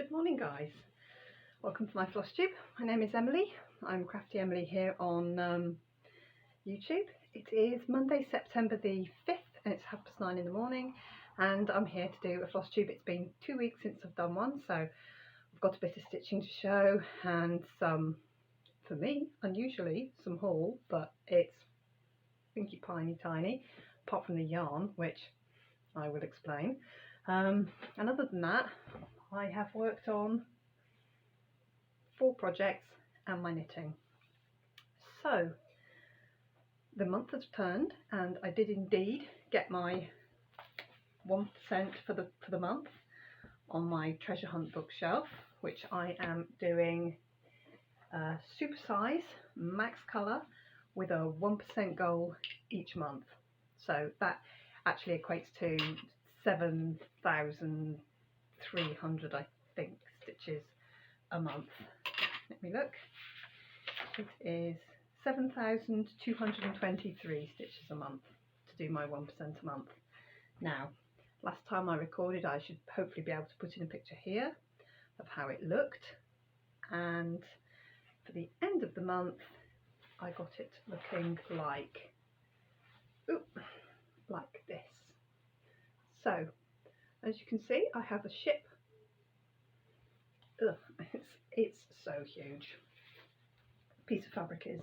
Good morning, guys. Welcome to my Flosstube. My name is Emily. I'm Crafty Emily here on YouTube. It is Monday, September the 5th, and it's 9:30 in the morning, and I'm here to do a Flosstube. It's been 2 weeks since I've done one, so I've got a bit of stitching to show and some, for me, unusually, some haul, but it's pinky tiny, apart from the yarn, which I will explain. And other than that, I have worked on 4 projects and my knitting. So the month has turned, and I did indeed get my 1% for the month on my treasure hunt bookshelf, which I am doing super size, max colour, with a 1% goal each month. So that actually equates to 7,300, I think, stitches a month. Let me look. It is 7,223 stitches a month to do my 1% a month. Now, last time I recorded, I should hopefully be able to put in a picture here of how it looked, and for the end of the month I got it looking like this. So as you can see, I have a ship. It's so huge. The piece of fabric is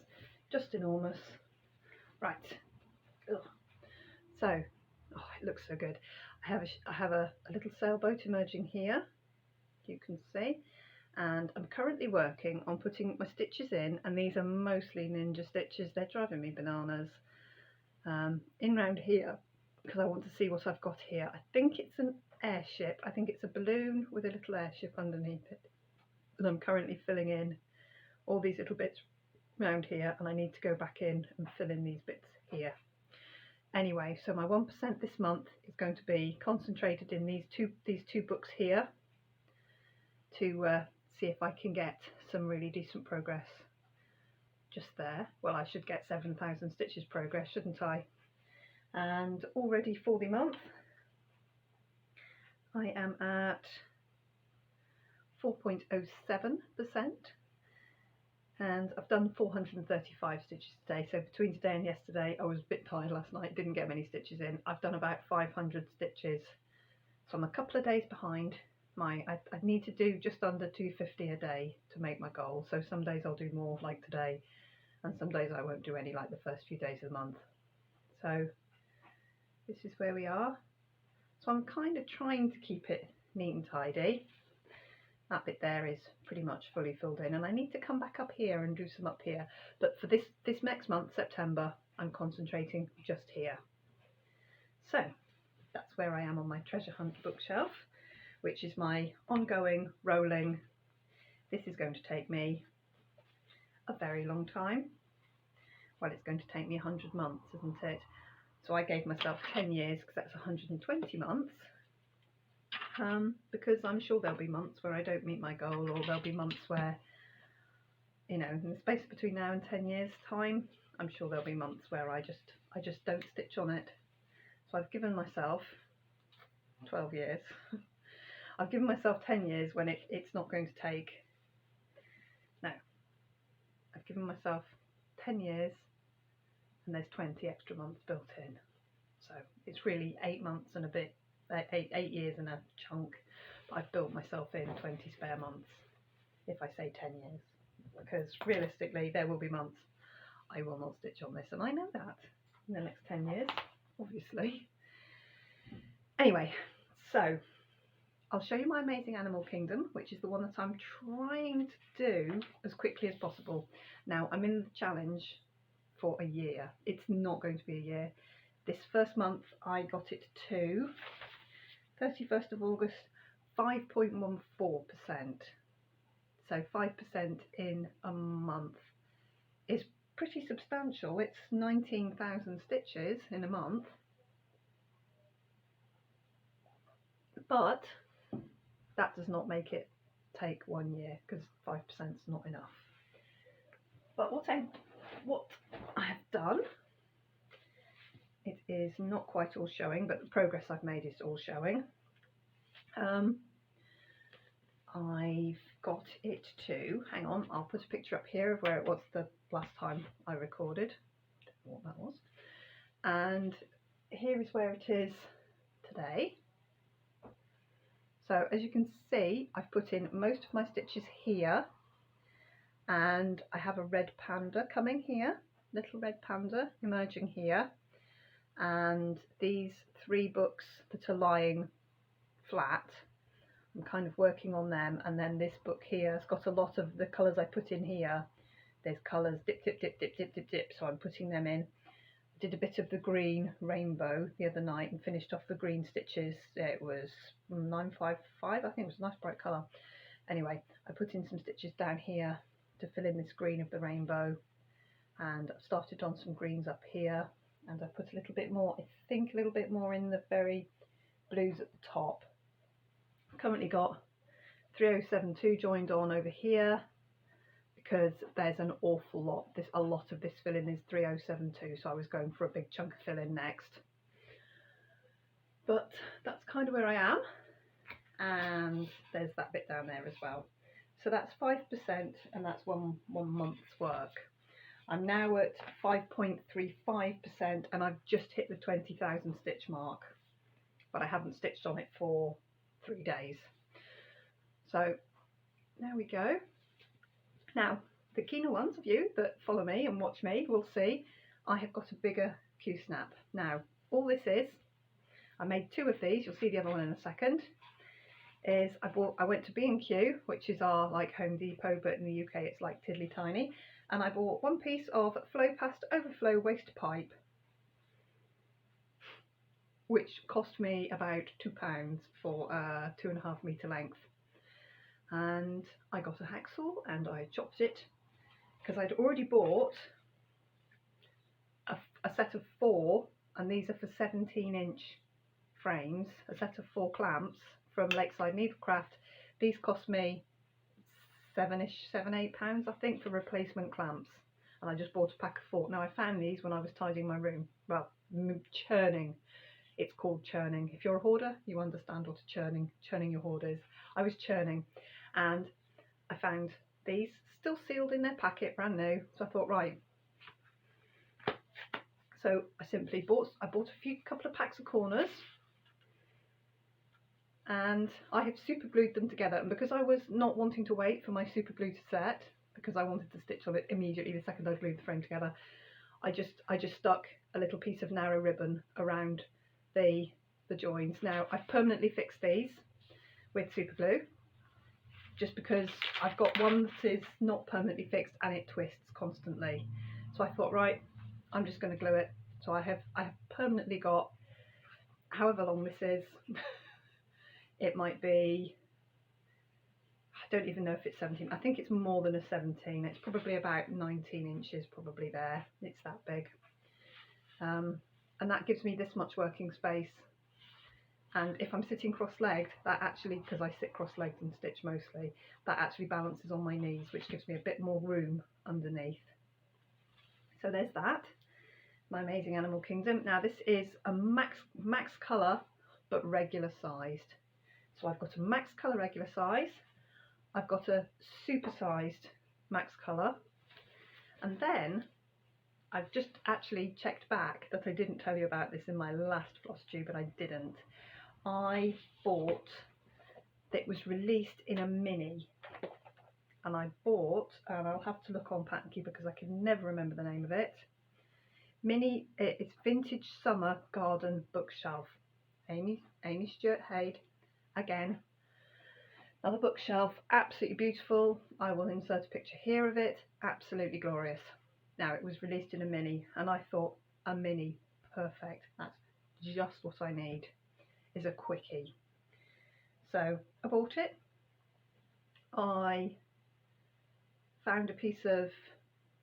just enormous. Right. So, it looks so good. I have a little sailboat emerging here, you can see, and I'm currently working on putting my stitches in, and these are mostly ninja stitches. They're driving me bananas. In round here, because I want to see what I've got here. I think it's an airship. I think it's a balloon with a little airship underneath it, and I'm currently filling in all these little bits round here, and I need to go back in and fill in these bits here. Anyway, so my 1% this month is going to be concentrated in these two books here to see if I can get some really decent progress just there. Well, I should get 7,000 stitches progress, shouldn't I? And already for the month I am at 4.07%, and I've done 435 stitches today. So between today and yesterday, I was a bit tired last night, didn't get many stitches in. I've done about 500 stitches, so I'm a couple of days behind. I need to do just under 250 a day to make my goal. So some days I'll do more, like today, and some days I won't do any, like the first few days of the month. So this is where we are. So I'm kind of trying to keep it neat and tidy. That bit there is pretty much fully filled in, and I need to come back up here and do some up here. But for this next month, September, I'm concentrating just here. So that's where I am on my treasure hunt bookshelf, which is my ongoing rolling. This is going to take me a very long time. Well, it's going to take me 100 months, isn't it? So I gave myself 10 years, because that's 120 months. Because I'm sure there'll be months where I don't meet my goal, or there'll be months where, in the space between now and 10 years time, I'm sure there'll be months where I just don't stitch on it. So I've given myself 12 years. I've given myself 10 years when it's not going to take. No, I've given myself 10 years, and there's 20 extra months built in. So it's really 8 months and a bit. 8 years and a chunk, but I've built myself in 20 spare months, if I say 10 years, because realistically there will be months I will not stitch on this, and I know that in the next 10 years, obviously. Anyway, so I'll show you my Amazing Animal Kingdom, which is the one that I'm trying to do as quickly as possible. Now, I'm in the challenge for a year. It's not going to be a year. This first month I got it to 31st of August, 5.14%. So 5% in a month is pretty substantial. It's 19,000 stitches in a month. But that does not make it take 1 year, because 5% is not enough. But what I have done, it is not quite all showing, but the progress I've made is all showing. I've got it to, hang on, I'll put a picture up here of where it was the last time I recorded. Don't know what that was. And here is where it is today. So as you can see, I've put in most of my stitches here, and I have a red panda coming here, little red panda emerging here, and these 3 books that are lying flat, I'm kind of working on them. And then this book here has got a lot of the colours I put in here. There's colours dip, dip, dip, dip, dip, dip, dip, so I'm putting them in. Did a bit of the green rainbow the other night and finished off the green stitches. It was 955, I think. It was a nice bright colour. Anyway, I put in some stitches down here to fill in this green of the rainbow, and I've started on some greens up here, and I've put a little bit more, I think a little bit more in the very blues at the top. I've currently got 3072 joined on over here, because there's an awful lot, a lot of this fill-in is 3072, so I was going for a big chunk of fill-in next. But that's kind of where I am, and there's that bit down there as well. So that's 5%, and that's one month's work. I'm now at 5.35%, and I've just hit the 20,000 stitch mark, but I haven't stitched on it for 3 days. So there we go. Now, the keener ones of you that follow me and watch me will see I have got a bigger Q-snap. Now, all this is, I made 2 of these, you'll see the other one in a second, is I went to B&Q, which is our like Home Depot, but in the UK it's like tiddly tiny, and I bought 1 piece of Flow Past Overflow waste pipe, which cost me about £2 for a 2.5 metre length. And I got a hacksaw and I chopped it, because I'd already bought a set of 4, and these are for 17-inch frames, a set of 4 clamps from Lakeside Needlecraft. These cost me £7-8, I think, for replacement clamps, and I just bought a pack of 4. Now, I found these when I was tidying my room, well, churning. It's called churning. If you're a hoarder, you understand what a churning your hoard is. I was churning, and I found these still sealed in their packet, brand new. So I thought, right. So I simply bought a couple of packs of corners, and I have super glued them together. And because I was not wanting to wait for my super glue to set, because I wanted to stitch on it immediately the second I glued the frame together, I just stuck a little piece of narrow ribbon around the joins. Now, I've permanently fixed these with super glue, just because I've got one that is not permanently fixed and it twists constantly. So I thought, right, I'm just going to glue it. So I have permanently got, however long this is, it might be, I don't even know if it's 17, I think it's more than a 17, it's probably about 19 inches probably there, it's that big. And that gives me this much working space. And if I'm sitting cross-legged, that actually, because I sit cross-legged and stitch mostly, that actually balances on my knees, which gives me a bit more room underneath. So there's that, my amazing Animal Kingdom. Now this is a max colour, but regular sized. So I've got a max colour regular size, I've got a super sized max colour, and then I've just actually checked back that I didn't tell you about this in my last Flosstube, but I didn't. I bought, it was released in a mini, and I bought, and I'll have to look on Pattern because I can never remember the name of it. Mini, it's Vintage Summer Garden Bookshelf. Aimee Stewart Haid, again, another bookshelf, absolutely beautiful. I will insert a picture here of it, absolutely glorious. Now, it was released in a mini, and I thought, a mini, perfect, that's just what I need, is a quickie. So I bought it. I found a piece of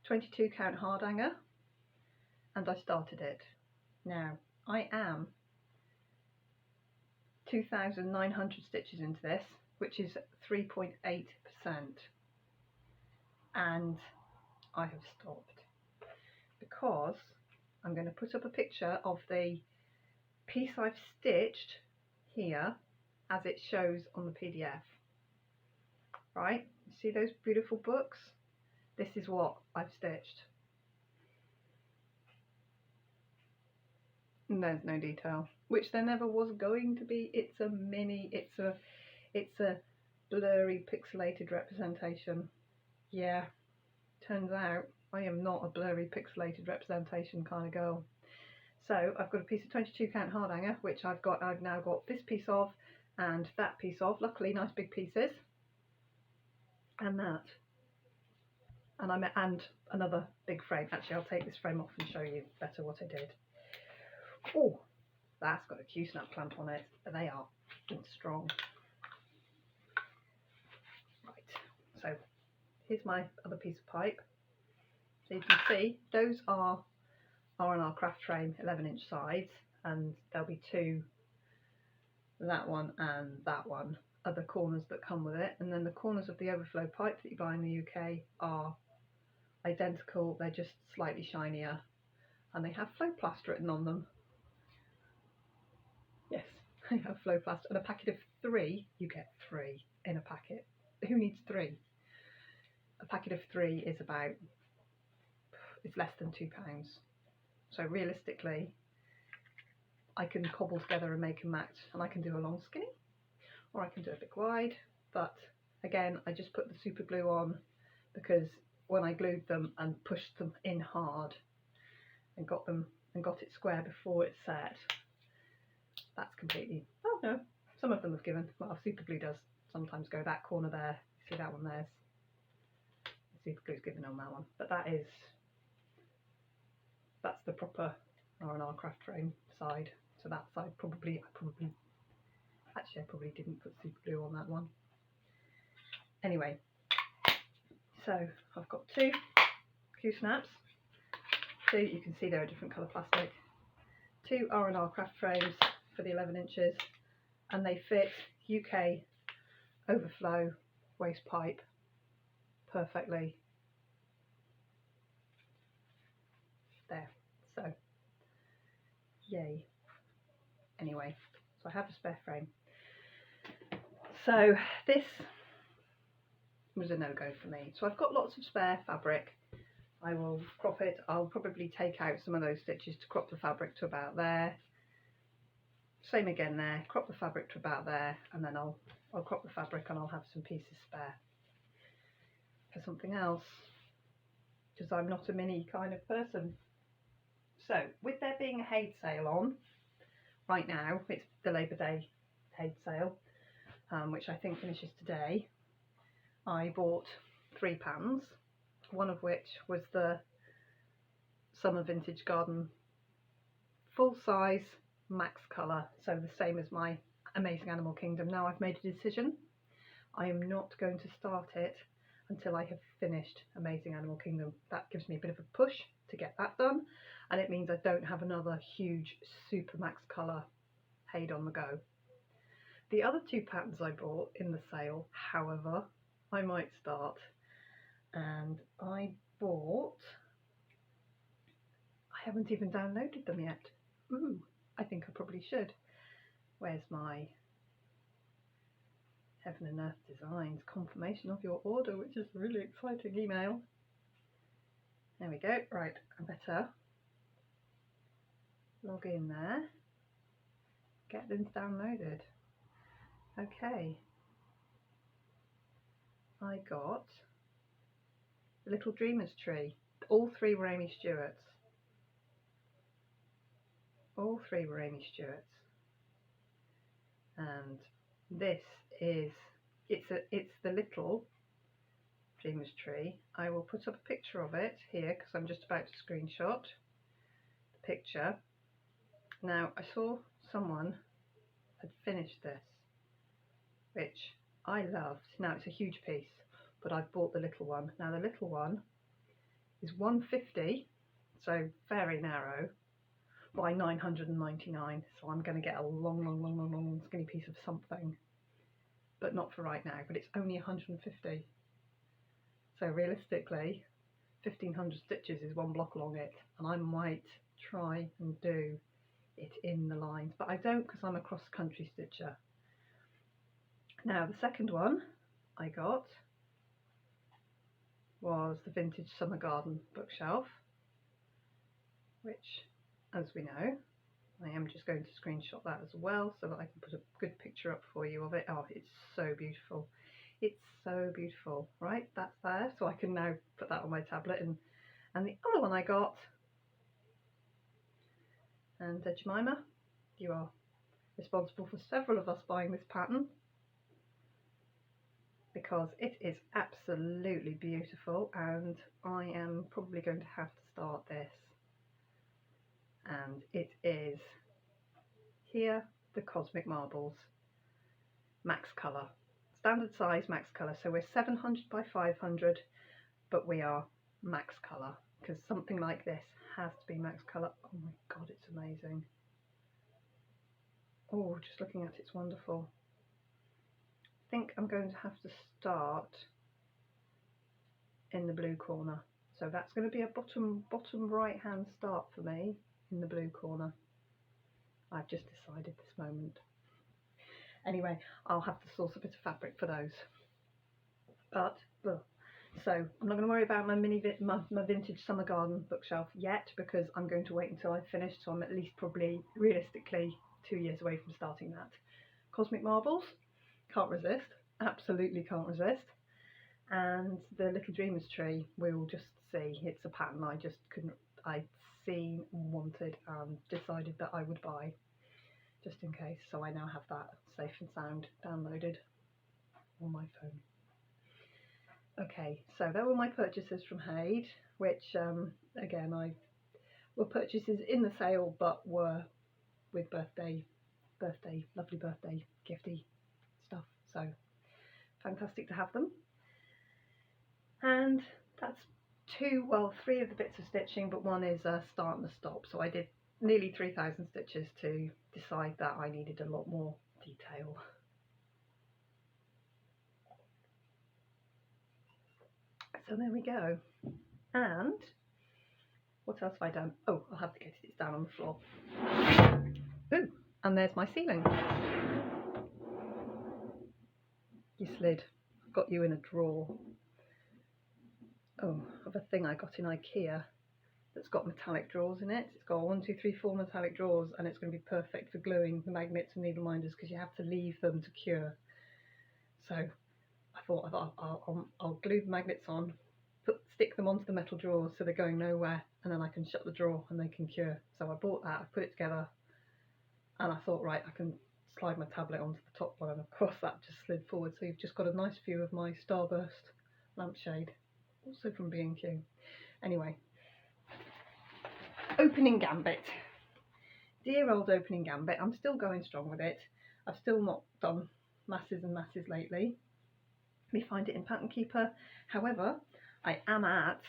22 count hardhanger, and I started it. Now, I am 2,900 stitches into this, which is 3.8%, and I have stopped because I'm going to put up a picture of the piece I've stitched here as it shows on the PDF. right? You see those beautiful books? This is what I've stitched. And there's no detail, which there never was going to be. It's a mini, it's a blurry pixelated representation. Yeah, turns out I am not a blurry pixelated representation kind of girl. So I've got a piece of 22 count hard hanger, which I've now got this piece of and that piece of, luckily nice big pieces, and that, and another big frame. Actually, I'll take this frame off and show you better what I did. Oh, that's got a Q-snap clamp on it, but they are strong. Right, so here's my other piece of pipe. So you can see those are R&R craft frame 11-inch sides, and there'll be two, that one and that one, other corners that come with it, and then the corners of the overflow pipe that you buy in the UK are identical, they're just slightly shinier, and they have Flowplast written on them. Yes, they have Flowplast, and a packet of 3, you get 3 in a packet. Who needs 3? A packet of 3 is about, it's less than £2. So realistically, I can cobble together and make a match, and I can do a long skinny, or I can do a big wide, but again, I just put the super glue on because when I glued them and pushed them in hard and got it square before it set, that's completely, oh no, some of them have given. Well, super glue does sometimes go that corner there, see that one there's, the super glue's given on that one, but that's the proper R&R craft frame side. So that side I probably didn't put super glue on that one. Anyway, so I've got 2 Q-snaps, 2, you can see they're a different colour plastic, 2 R&R craft frames for the 11 inches, and they fit UK overflow waste pipe perfectly. There, so yay. Anyway, so I have a spare frame. So this was a no-go for me. So I've got lots of spare fabric. I will crop it. I'll probably take out some of those stitches to crop the fabric to about there. Same again there, crop the fabric to about there, and then I'll crop the fabric and I'll have some pieces spare for something else, because I'm not a mini kind of person. So with there being a Haid sale on right now, it's the Labour Day Haid sale, which I think finishes today. I bought 3 pans, one of which was the Summer Vintage Garden full size max colour, so the same as my Amazing Animal Kingdom. Now I've made a decision, I am not going to start it until I have finished Amazing Animal Kingdom. That gives me a bit of a push to get that done, and it means I don't have another huge super max colour Haid on the go. The other 2 patterns I bought in the sale, however, I might start, and I haven't even downloaded them yet. Ooh, I think I probably should. Where's my Heaven and Earth Designs confirmation of your order, which is a really exciting email. There we go. Right, I better log in there, get them downloaded. Okay, I got the Little Dreamers Tree. All 3 were Aimee Stewart's. All 3 were Aimee Stewart's. And this is, it's the Little Dreamers Tree. I will put up a picture of it here because I'm just about to screenshot the picture. Now I saw someone had finished this, which I loved. Now it's a huge piece, but I've bought the little one. Now the little one is 150, so very narrow, by 999. So I'm going to get a long skinny piece of something, but not for right now. But it's only 150. So realistically, 1500 stitches is 1 block along it, and I might try and do it in the lines, but I don't because I'm a cross-country stitcher. Now the second one I got was the Vintage Summer Garden bookshelf, which, as we know, I am just going to screenshot that as well so that I can put a good picture up for you of it. Oh, it's so beautiful. It's so beautiful. Right, that's there. So I can now put that on my tablet. And the other one I got, and Jemima, you are responsible for several of us buying this pattern, because it is absolutely beautiful, and I am probably going to have to start this. And it is here, the Cosmic Marbles max colour, standard size max colour. So we're 700 by 500, but we are max colour because something like this has to be max colour. Oh my god, it's amazing. Oh, just looking at it's wonderful. I think I'm going to have to start in the blue corner. So that's going to be a bottom right hand start for me in the blue corner. I've just decided this moment. Anyway, I'll have to source a bit of fabric for those. But, so I'm not going to worry about my Vintage Summer Garden bookshelf yet, because I'm going to wait until I've finished, so I'm at least probably realistically 2 years away from starting that. Cosmic Marbles, can't resist, absolutely can't resist. And the Little Dreamers tree, we'll just see. It's a pattern I just couldn't, I'd seen, wanted, and decided that I would buy, just in case. So I now have that safe and sound downloaded on my phone. Okay, so there were my purchases from Haid, which again were purchases in the sale, but were with lovely birthday gifty stuff. So fantastic to have them. And that's three of the bits of stitching, but one is a start and a stop. So I did nearly 3,000 stitches to decide that I needed a lot more detail. So there we go. And what else have I done? Oh, I'll have to get it down on the floor. Ooh, and there's my ceiling. You slid. I've got you in a drawer. Oh, of a thing I got in IKEA that's got metallic drawers in it. It's got 1, 2, 3, 4 metallic drawers, and it's going to be perfect for gluing the magnets and needle minders because you have to leave them to cure. So I thought I'll glue the magnets on, stick them onto the metal drawers so they're going nowhere, and then I can shut the drawer and they can cure. So I bought that, I put it together, and I thought, right, I can slide my tablet onto the top one, and of course that just slid forward. So you've just got a nice view of my Starburst lampshade, also from B&Q. Anyway, Opening Gambit. Dear old Opening Gambit, I'm still going strong with it. I've still not done masses and masses lately. We find it in Pattern Keeper. However, I am at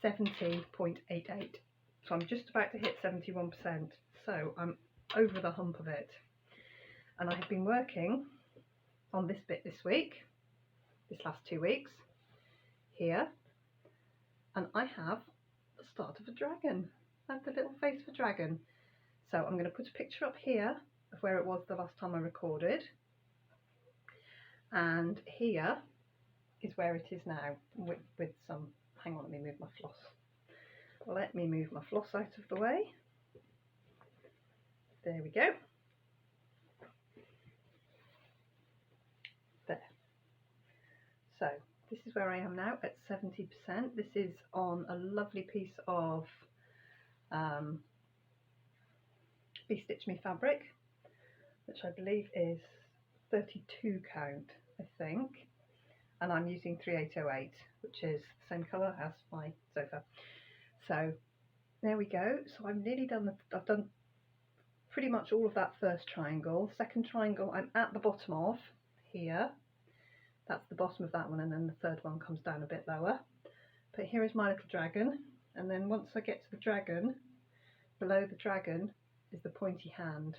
70.88, so I'm just about to hit 71%, so I'm over the hump of it. And I have been working on this bit this last 2 weeks, here, and I have the start of a dragon. I have the little face of a dragon. So I'm going to put a picture up here of where it was the last time I recorded, and here is where it is now with some, hang on, let me move my floss. Let me move my floss out of the way. There we go. There. So this is where I am now at 70%. This is on a lovely piece of Be Stitch Me fabric, which I believe is 32 count, I think. And I'm using 3808, which is the same colour as my sofa. So there we go. So I've nearly done I've done pretty much all of that first triangle. Second triangle I'm at the bottom of here. That's the bottom of that one, and then the third one comes down a bit lower. But here is my little dragon, and then once I get to the dragon, below the dragon is the pointy hand,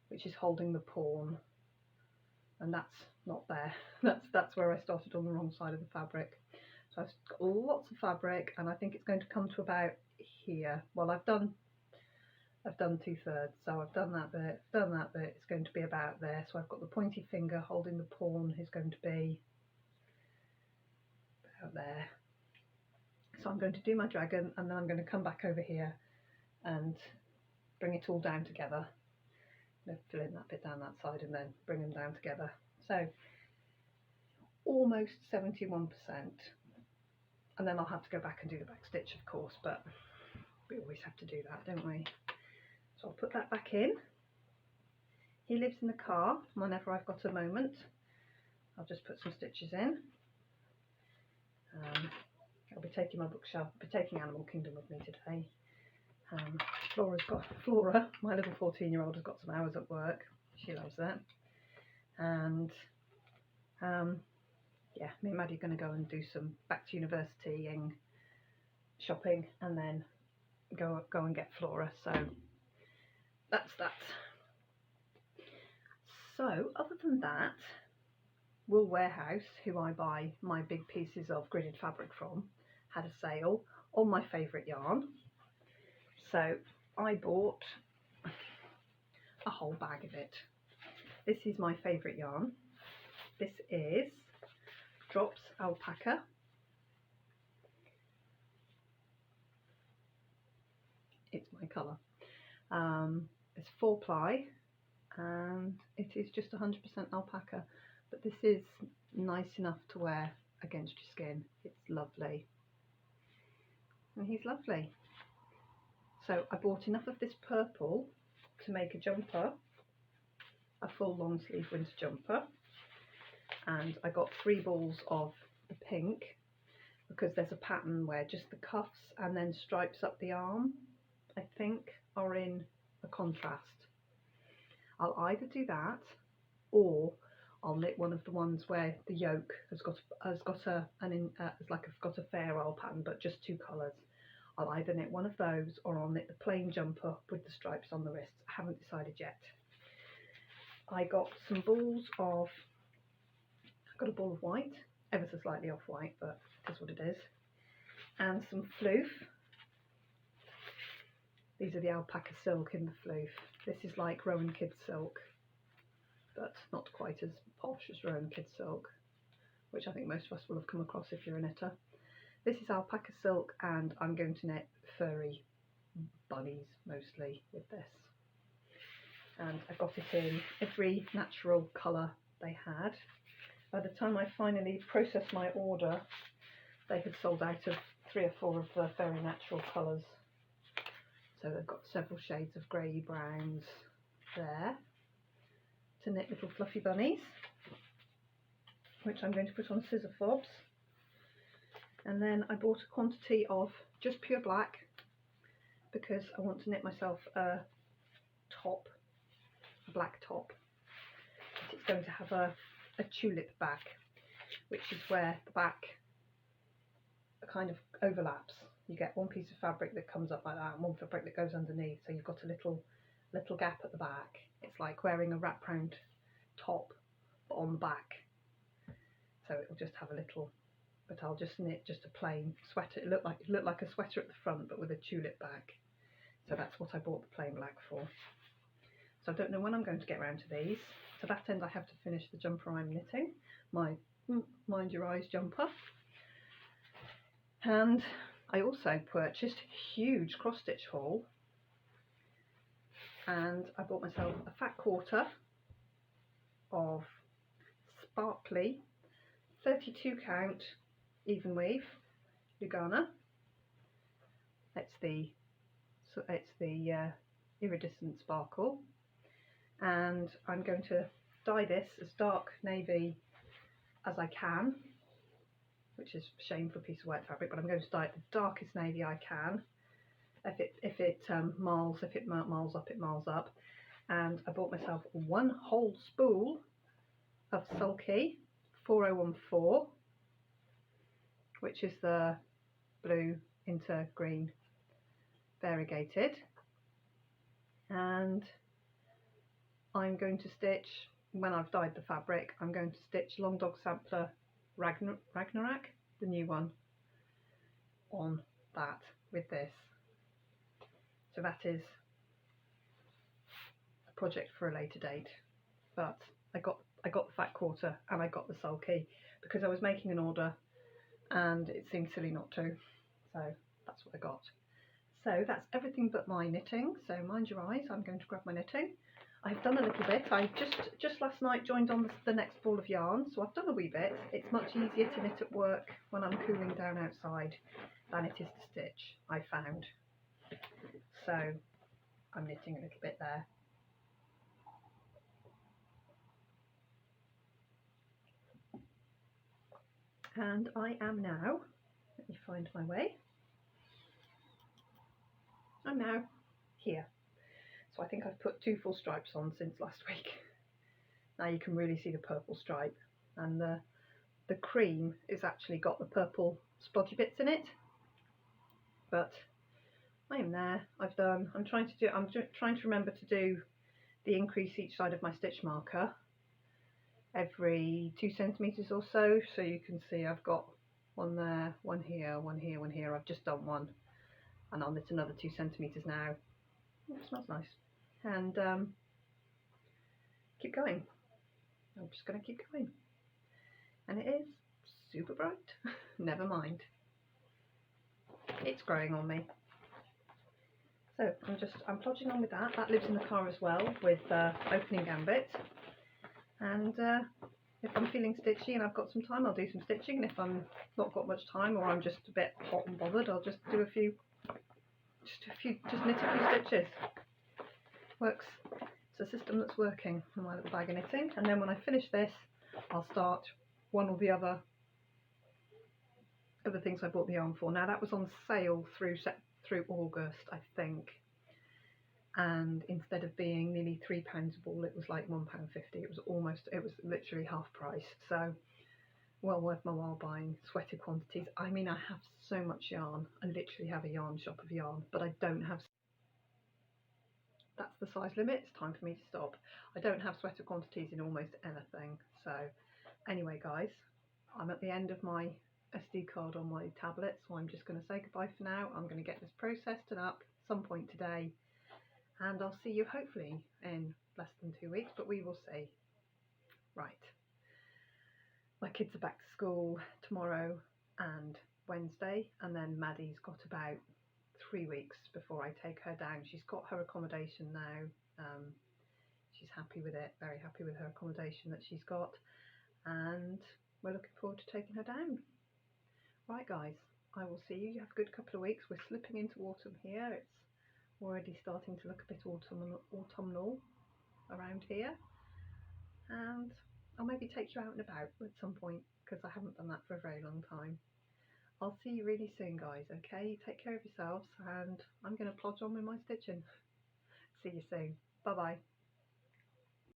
which is holding the pawn. And that's not there. That's where I started on the wrong side of the fabric. So I've got lots of fabric, and I think it's going to come to about here. Well, I've done 2/3, so I've done that bit, it's going to be about there. So I've got the pointy finger holding the pawn is going to be out there. So I'm going to do my dragon, and then I'm going to come back over here and bring it all down together. Fill in that bit down that side and then bring them down together. So almost 71%, and then I'll have to go back and do the back stitch, of course, but we always have to do that, don't we? So I'll put that back in. He lives in the car. Whenever I've got a moment, I'll just put some stitches in. I'll be taking my bookshelf, I'll be taking Animal Kingdom with me today. Flora, my little 14-year-old, has got some hours at work. She loves it. And yeah, me and Maddie are going to go and do some back to university and shopping, and then go and get Flora. So that's that. So other than that, Wool Warehouse, who I buy my big pieces of gridded fabric from, had a sale on my favourite yarn. So I bought a whole bag of it. This is my favourite yarn. This is Drops Alpaca. It's my colour. It's 4-ply, and it is just 100% alpaca, but this is nice enough to wear against your skin. It's lovely, and he's lovely. So I bought enough of this purple to make a jumper, a full long sleeve winter jumper, and I got 3 balls of the pink because there's a pattern where just the cuffs and then stripes up the arm, I think, are in a contrast. I'll either do that, or I'll knit one of the ones where the yoke has got a fair oil pattern but just 2 colours. I'll either knit one of those, or I'll knit the plain jumper with the stripes on the wrists. I haven't decided yet. I got some balls of, I've got a ball of white, ever so slightly off white, but it is what it is, and some floof. These are the alpaca silk in the floof. This is like Rowan Kids silk, but not quite as posh as Rowan Kids silk, which I think most of us will have come across if you're a knitter. This is alpaca silk, and I'm going to knit furry bunnies mostly with this. And I got it in every natural colour they had. By the time I finally processed my order, they had sold out of 3 or 4 of the very natural colours. So they've got several shades of grey browns there to knit little fluffy bunnies, which I'm going to put on scissor fobs. And then I bought a quantity of just pure black because I want to knit myself a top, a black top. It's going to have a tulip back, which is where the back kind of overlaps. You get one piece of fabric that comes up like that and one fabric that goes underneath, so you've got a little gap at the back. It's like wearing a wraparound top but on the back, so it'll just have a little, but I'll just knit just a plain sweater. It looked like a sweater at the front but with a tulip back, so that's what I bought the plain black for. So I don't know when I'm going to get around to these. To that end I have to finish the jumper I'm knitting, my Mind Your Eyes jumper. And I also purchased a huge cross stitch haul, and I bought myself a fat quarter of sparkly 32 count even weave Lugana. It's the iridescent sparkle, and I'm going to dye this as dark navy as I can, which is a shame for a piece of white fabric, but I'm going to dye it the darkest navy I can. If it marls up, it marls up. And I bought myself 1 whole spool of Sulky 4014, which is the blue into green variegated, and I'm going to stitch, when I've dyed the fabric, I'm going to stitch Long Dog Sampler Ragnarok, the new one, on that with this. So that is a project for a later date, but I got the fat quarter and I got the Sulky because I was making an order and it seemed silly not to, so that's what I got. So that's everything but my knitting, so mind your eyes, I'm going to grab my knitting. I've done a little bit. I just last night joined on the next ball of yarn, so I've done a wee bit. It's much easier to knit at work when I'm cooling down outside than it is to stitch, I found. So I'm knitting a little bit there. And I am now, let me find my way, I'm now here. So I think I've put 2 full stripes on since last week. Now you can really see the purple stripe, and the cream is actually got the purple splodgy bits in it. But I am there. I'm trying to remember to do the increase each side of my stitch marker every 2 centimeters or so. So you can see I've got one there, one here, one here, one here. I've just done one, and I'll knit another 2 centimeters now. Oh, it smells nice. And keep going. I'm just going to keep going. And it is super bright. Never mind. It's growing on me. So I'm plodging on with that. That lives in the car as well with opening gambit. And if I'm feeling stitchy and I've got some time, I'll do some stitching. And if I'm not got much time, or I'm just a bit hot and bothered, I'll just do just knit a few stitches. Works. It's a system that's working in my little bag of knitting. And then when I finish this, I'll start one or the other things I bought the yarn for. Now that was on sale through August, I think, and instead of being nearly £3 a ball, it was like £1.50. It was literally half price, so well worth my while buying sweater quantities. I mean, I have so much yarn. I literally have a yarn shop of yarn, but I don't have, that's the size limit. It's time for me to stop. I don't have sweater quantities in almost anything. So anyway guys, I'm at the end of my SD card on my tablet, so I'm just going to say goodbye for now. I'm going to get this processed and up some point today, and I'll see you hopefully in less than 2 weeks, but we will see. Right, my kids are back to school tomorrow and Wednesday, and then Maddie's got about 3 weeks before I take her down. She's got her accommodation now. She's happy with it, very happy with her accommodation that she's got, and we're looking forward to taking her down. Right guys, I will see you. You have a good couple of weeks. We're slipping into autumn here. It's already starting to look a bit autumnal around here, and I'll maybe take you out and about at some point, because I haven't done that for a very long time. I'll see you really soon guys, okay? Take care of yourselves, and I'm going to plodge on with my stitching. See you soon. Bye bye.